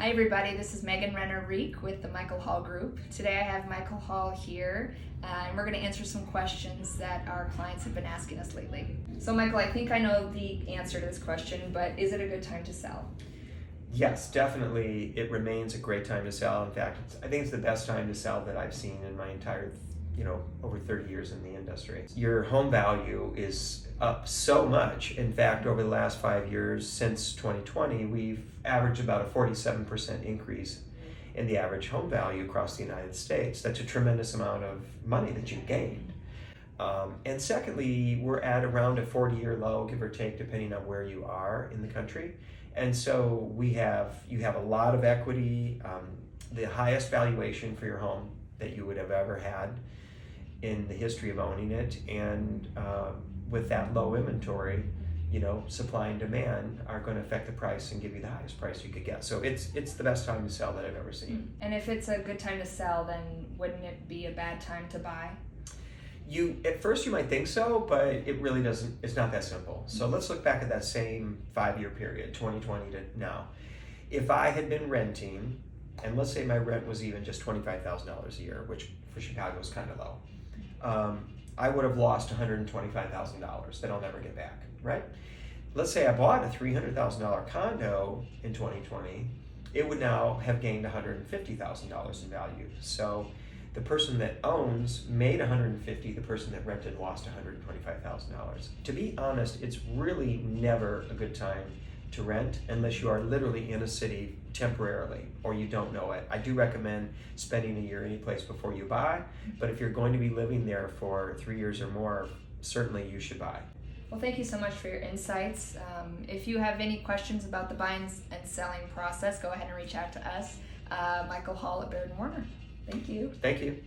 Hi everybody, this is Megan Renner-Reek with the Michael Hall Group. Today I have Michael Hall here and we're going to answer some questions that our clients have been asking us lately. So Michael, I think I know the answer to this question, but is it a good time to sell? Yes, definitely. It remains a great time to sell. In fact, I think it's the best time to sell that I've seen in my entire, over 30 years in the industry. Your home value is up so much. In fact, over the last 5 years, since 2020, we've averaged about a 47% increase in the average home value across the United States. That's a tremendous amount of money that you've gained. And secondly, we're at around a 40-year low, give or take, depending on where you are in the country. And so you have a lot of equity, the highest valuation for your home that you would have ever had in the history of owning it. And with that low inventory, supply and demand are going to affect the price and give you the highest price you could get. So it's the best time to sell that I've ever seen. And if it's a good time to sell, then wouldn't it be a bad time to buy? At first you might think so, but it really doesn't. It's not that simple. So let's look back at that same 5-year period, 2020 to now. If I had been renting, and let's say my rent was even just $25,000 a year, which for Chicago is kind of low, I would have lost $125,000 that I'll never get back, right? Let's say I bought a $300,000 condo in 2020, it would now have gained $150,000 in value. So the person that owns made $150,000, the person that rented lost $125,000. To be honest, it's really never a good time to rent unless you are literally in a city temporarily or you don't know it. I do recommend spending a year any place before you buy, but if you're going to be living there for 3 years or more, certainly you should buy. Well, thank you so much for your insights. If you have any questions about the buying and selling process, go ahead and reach out to us, Michael Hall at Baird & Warner. Thank you. Thank you.